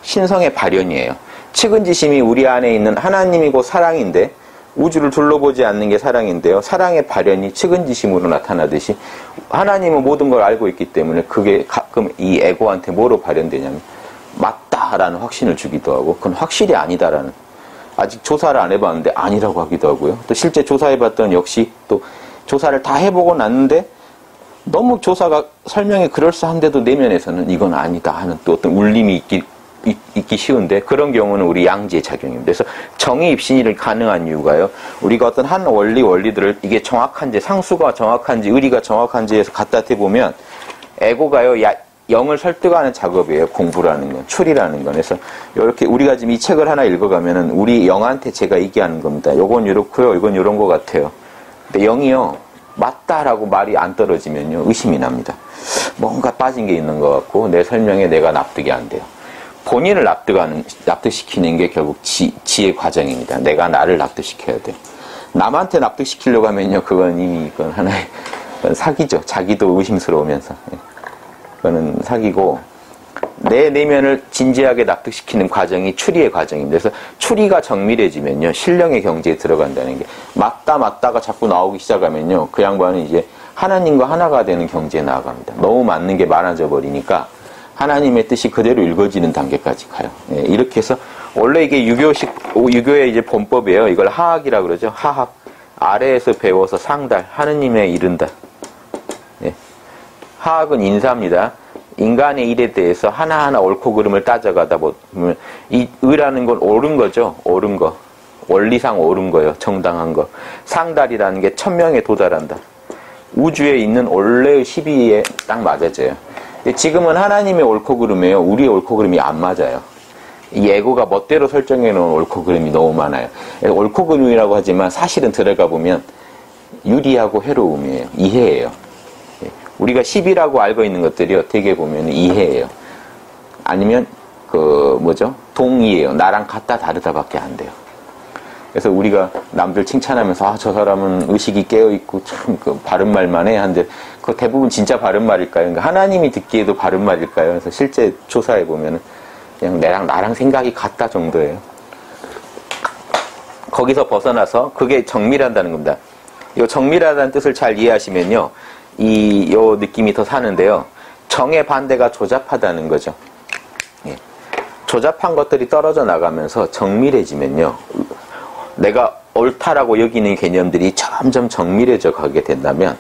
신성의 발현이에요. 측은지심이 우리 안에 있는 하나님이고 사랑인데 우주를 둘러보지 않는 게 사랑인데요. 사랑의 발현이 측은지심으로 나타나듯이 하나님은 모든 걸 알고 있기 때문에 그게 가끔 이 에고한테 뭐로 발현되냐면 맞다라는 확신을 주기도 하고 그건 확실히 아니다라는, 아직 조사를 안 해봤는데 아니라고 하기도 하고요. 또 실제 조사해봤던 역시 또 조사를 다 해보고 났는데 너무 조사가 설명이 그럴싸한데도 내면에서는 이건 아니다 하는 또 어떤 울림이 있기 쉬운데, 그런 경우는 우리 양지의 작용입니다. 그래서 정의입신이 가능한 이유가요, 우리가 어떤 한 원리들을 이게 정확한지, 상수가 정확한지, 의리가 정확한지에서 갖다 대보면 에고가요, 영을 설득하는 작업이에요. 공부라는 건, 추리라는 건. 그래서 이렇게 우리가 지금 이 책을 하나 읽어가면은 우리 영한테 제가 얘기하는 겁니다. 요건 이렇고요, 이건 이런 것 같아요. 근데 영이요, 맞다라고 말이 안 떨어지면요, 의심이 납니다. 뭔가 빠진 게 있는 것 같고 내 설명에 내가 납득이 안 돼요. 본인을 납득시키는 게 결국 지의 과정입니다. 내가 나를 납득시켜야 돼요. 남한테 납득시키려고 하면요, 그건 이미 그건 하나의 사기죠. 자기도 의심스러우면서. 그거는 사기고, 내 내면을 진지하게 납득시키는 과정이 추리의 과정입니다. 그래서 추리가 정밀해지면요, 신령의 경지에 들어간다는 게, 맞다가 자꾸 나오기 시작하면요, 그 양반은 이제 하나님과 하나가 되는 경지에 나아갑니다. 너무 맞는 게 많아져 버리니까 하나님의 뜻이 그대로 읽어지는 단계까지 가요. 예, 이렇게 해서 원래 이게 유교의 이제 본법이에요. 이걸 하학이라 그러죠. 하학. 아래에서 배워서 상달, 하느님에 이른다. 예. 하학은 인사입니다. 인간의 일에 대해서 하나하나 옳고 그름을 따져가다 보면 이 의라는 건 옳은 거죠. 옳은 거. 원리상 옳은 거예요. 정당한 거. 상달이라는 게 천명에 도달한다. 우주에 있는 원래의 시비에 딱 맞아져요. 지금은 하나님의 옳고 그름이에요. 우리의 옳고 그름이 안 맞아요. 이 에고가 멋대로 설정해 놓은 옳고 그름이 너무 많아요. 옳고 그름이라고 하지만 사실은 들어가 보면 유리하고 해로움이에요. 이해예요. 우리가 시비라고 알고 있는 것들이 어떻게 보면 이해예요. 아니면 동의예요. 나랑 같다 다르다밖에 안 돼요. 그래서 우리가 남들 칭찬하면서 저 사람은 의식이 깨어있고 참 바른 말만 해 하는데 그 대부분 진짜 바른 말일까요? 그러니까 하나님이 듣기에도 바른 말일까요? 그래서 실제 조사해보면 그냥 나랑 생각이 같다 정도예요. 거기서 그게 정밀한다는 겁니다. 이 정밀하다는 뜻을 잘 이해하시면요, 요 느낌이 더 사는데요. 정의 반대가 조잡하다는 거죠. 예. 조잡한 것들이 떨어져 나가면서 정밀해지면요, 내가 옳다라고 여기는 개념들이 점점 정밀해져 가게 된다면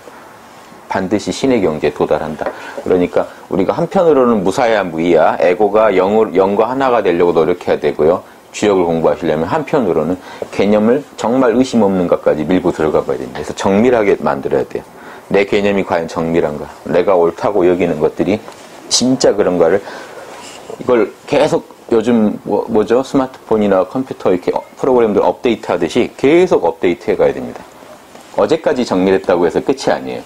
반드시 신의 경지에 도달한다. 그러니까 우리가 한편으로는 무사야 무의야, 에고가 영과 하나가 되려고 노력해야 되고요. 주역을 공부하시려면 한편으로는 개념을 정말 의심 없는 것까지 밀고 들어가 봐야 됩니다. 그래서 정밀하게 만들어야 돼요. 내 개념이 과연 정밀한가? 내가 옳다고 여기는 것들이 진짜 그런가를, 이걸 계속 요즘 스마트폰이나 컴퓨터 이렇게 프로그램들 업데이트 하듯이 계속 업데이트 해가야 됩니다. 어제까지 정밀했다고 해서 끝이 아니에요.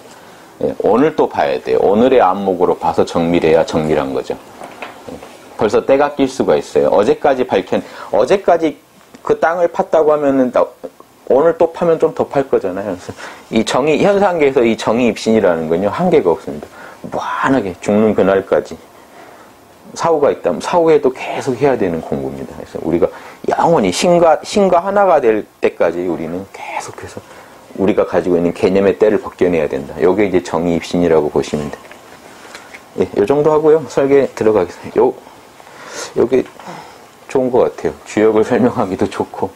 예, 오늘 또 봐야 돼요. 오늘의 안목으로 봐서 정밀해야 정밀한 거죠. 예, 벌써 때가 낄 수가 있어요. 어제까지 그 땅을 팠다고 하면은 오늘 또 파면 좀 더 팔 거잖아요. 그래서 이 현상계에서 이 정의입신이라는 건요, 한계가 없습니다. 무한하게 죽는 그날까지 사후가 있다면 사후에도 계속 해야 되는 공부입니다. 그래서 우리가 영원히 신과 하나가 될 때까지 우리는 계속해서 우리가 가지고 있는 개념의 때를 벗겨내야 된다. 요게 이제 정의입신이라고 보시면 돼요. 예, 요 정도 하고요. 설계 들어가겠습니다. 요게 좋은 것 같아요. 주역을 설명하기도 좋고.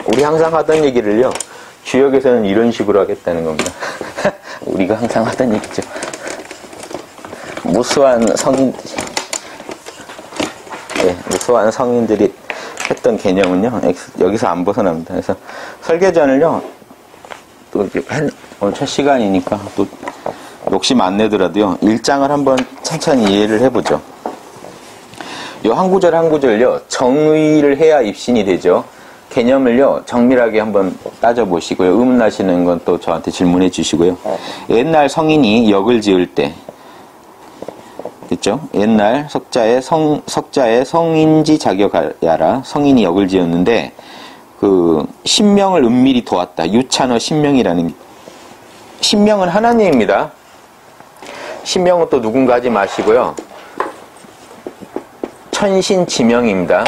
우리 항상 하던 얘기를요, 주역에서는 이런 식으로 하겠다는 겁니다. 우리가 항상 하던 얘기죠. 무수한 성인들이 했던 개념은요, 여기서 안 벗어납니다. 그래서 설계전을요, 또 오늘 첫 시간이니까 또 욕심 안 내더라도요, 1장을 한번 천천히 이해를 해보죠. 요 한 구절 한 구절요, 정의를 해야 입신이 되죠. 개념을요, 정밀하게 한번 따져보시고요. 의문나시는 건 또 저한테 질문해 주시고요. 옛날 성인이 역을 지을 때, 그죠? 옛날 석자에 성인지 자격하야라. 성인이 역을 지었는데, 신명을 은밀히 도왔다. 유찬어 신명이라는, 신명은 하나님입니다. 신명은 또 누군가 하지 마시고요. 천신지명입니다.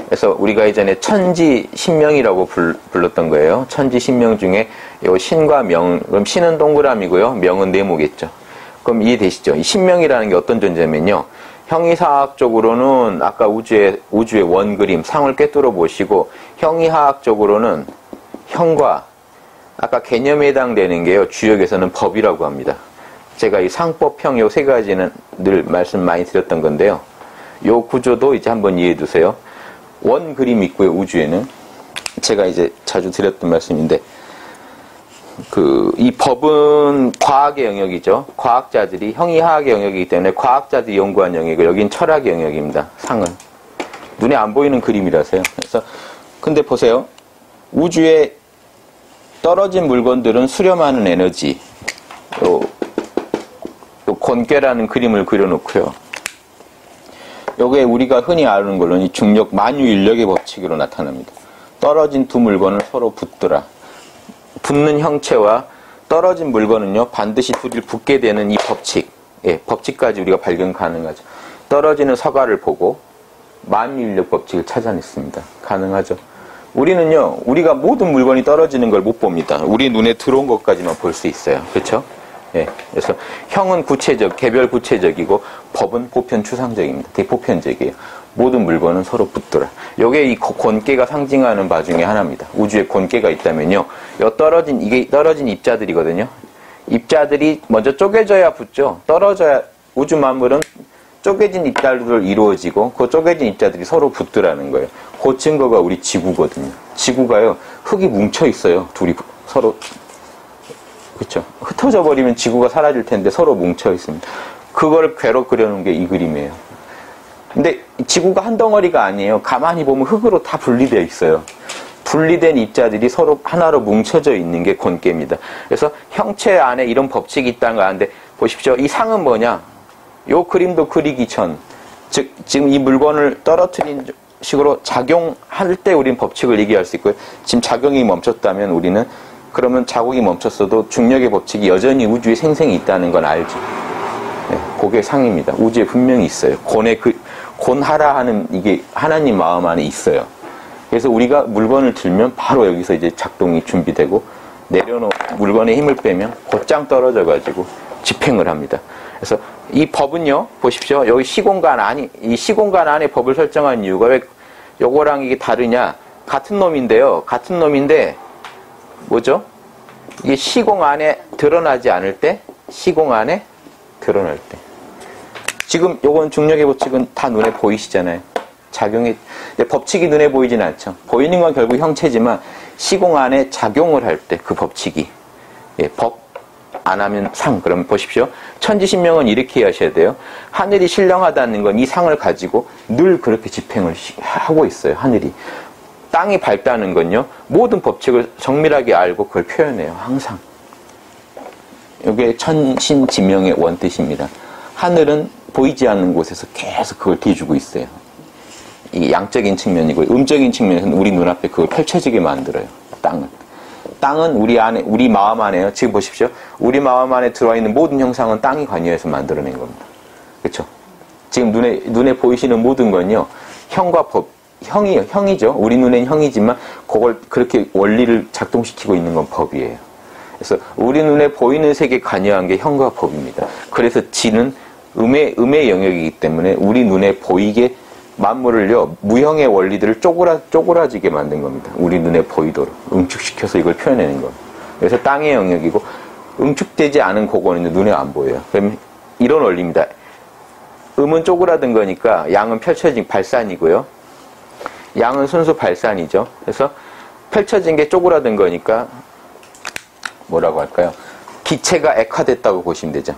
그래서 우리가 이전에 천지신명이라고 불렀던 거예요. 천지신명 중에 요 신과 명, 그럼 신은 동그라미고요. 명은 네모겠죠. 그럼 이해되시죠? 이 신명이라는 게 어떤 존재냐면요. 형이사학적으로는 아까 우주의 원그림, 상을 꿰뚫어 보시고, 형이하학적으로는 형과 아까 개념에 해당되는 게요. 주역에서는 법이라고 합니다. 제가 이 상법, 형 요 세 가지는 늘 말씀 많이 드렸던 건데요. 요 구조도 이제 한번 이해해 두세요. 원 그림이 있고요. 우주에는 제가 이제 자주 드렸던 말씀인데 이 법은 과학의 영역이죠. 과학자들이 형이하학의 영역이기 때문에 과학자들이 연구한 영역이고 여긴 철학의 영역입니다. 상은 눈에 안 보이는 그림이라서요. 그래서 근데 보세요. 우주에 떨어진 물건들은 수렴하는 에너지 요 권괴라는 그림을 그려놓고요. 요게 우리가 흔히 아는 걸로는 이 중력 만유인력의 법칙으로 나타납니다. 떨어진 두 물건을 서로 붙더라. 붙는 형체와 떨어진 물건은요, 반드시 둘이 붙게 되는 이 법칙, 법칙까지 우리가 발견 가능하죠. 떨어지는 서가를 보고 만유인력 법칙을 찾아냈습니다. 가능하죠. 우리는요, 우리가 모든 물건이 떨어지는 걸 못 봅니다. 우리 눈에 들어온 것까지만 볼 수 있어요. 그렇죠? 그래서 형은 구체적, 개별 구체적이고 법은 보편 추상적입니다. 대보편적이에요. 모든 물건은 서로 붙더라. 요게 이 권계가 상징하는 바 중에 하나입니다. 우주에 권계가 있다면요. 이게 떨어진 입자들이거든요. 입자들이 먼저 쪼개져야 붙죠. 떨어져야, 우주 만물은 쪼개진 입자들로 이루어지고 그 쪼개진 입자들이 서로 붙더라는 거예요. 그 증거가 우리 지구거든요. 지구가요, 흙이 뭉쳐 있어요. 둘이 서로. 그렇죠. 흩어져 버리면 지구가 사라질 텐데 서로 뭉쳐 있습니다. 그걸 괴로 그려놓은 게 이 그림이에요. 근데 지구가 한 덩어리가 아니에요. 가만히 보면 흙으로 다 분리되어 있어요. 분리된 입자들이 서로 하나로 뭉쳐져 있는 게 권계입니다. 그래서 형체 안에 이런 법칙이 있다는 거 아는데 보십시오. 이 상은 뭐냐? 요 그림도 그리기 전, 즉 지금 이 물건을 떨어뜨린 식으로 작용할 때 우리는 법칙을 얘기할 수 있고요. 지금 작용이 멈췄다면 우리는 그러면 자국이 멈췄어도 중력의 법칙이 여전히 우주에 생생히 있다는 건 알죠. 그게 상입니다. 우주에 분명히 있어요. 곤하라 하는 이게 하나님 마음 안에 있어요. 그래서 우리가 물건을 들면 바로 여기서 이제 작동이 준비되고 내려놓은 물건에 힘을 빼면 곧장 떨어져가지고 집행을 합니다. 그래서 이 법은요, 보십시오. 여기 이 시공간 안에 법을 설정한 이유가 왜 요거랑 이게 다르냐? 같은 놈인데요. 같은 놈인데 뭐죠? 이게 시공 안에 드러나지 않을 때, 시공 안에 드러날 때. 지금 요건 중력의 법칙은 다 눈에 보이시잖아요. 법칙이 눈에 보이진 않죠. 보이는 건 결국 형체지만 시공 안에 작용을 할 때 그 법칙이. 법 안 하면 상. 그럼 보십시오. 천지신명은 이렇게 하셔야 돼요. 하늘이 신령하다는 건 이 상을 가지고 늘 그렇게 집행을 하고 있어요. 하늘이. 땅이 밝다는 건요, 모든 법칙을 정밀하게 알고 그걸 표현해요. 항상. 이게 천신지명의 원뜻입니다. 하늘은 보이지 않는 곳에서 계속 그걸 대주고 있어요. 이게 양적인 측면이고, 음적인 측면에서는 우리 눈앞에 그걸 펼쳐지게 만들어요. 땅은 우리 마음 안에요. 지금 보십시오. 우리 마음 안에 들어와 있는 모든 형상은 땅이 관여해서 만들어낸 겁니다. 그렇죠? 지금 눈에 보이시는 모든 건요, 형과 법, 형이죠. 우리 눈엔 형이지만 그걸 그렇게 원리를 작동시키고 있는 건 법이에요. 그래서 우리 눈에 보이는 세계에 관여한 게 형과 법입니다. 그래서 지는 음의 영역이기 때문에 우리 눈에 보이게 만물을요, 무형의 원리들을 쪼그라지게 만든 겁니다. 우리 눈에 보이도록 응축시켜서 이걸 표현하는 겁니다. 그래서 땅의 영역이고 응축되지 않은 그거는 눈에 안 보여요. 그러면 이런 원리입니다. 음은 쪼그라든 거니까 양은 펼쳐진 발산이고요. 양은 순수 발산이죠. 그래서 펼쳐진 게 쪼그라든 거니까 뭐라고 할까요? 기체가 액화됐다고 보시면 되죠.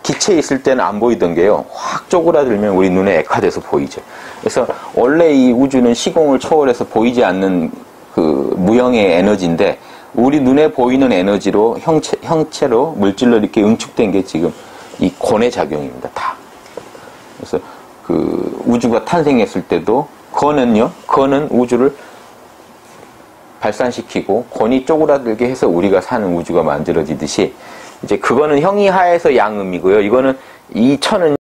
기체에 있을 때는 안 보이던 게요, 확 쪼그라들면 우리 눈에 액화돼서 보이죠. 그래서 원래 이 우주는 시공을 초월해서 보이지 않는 그 무형의 에너지인데 우리 눈에 보이는 에너지로 형체로 물질로 이렇게 응축된 게 지금 이 권의 작용입니다. 다. 그래서 그 우주가 탄생했을 때도 건은 우주를 발산시키고 권이 쪼그라들게 해서 우리가 사는 우주가 만들어지듯이 이제 그거는 형이하에서 양음이고요. 이거는 이 천은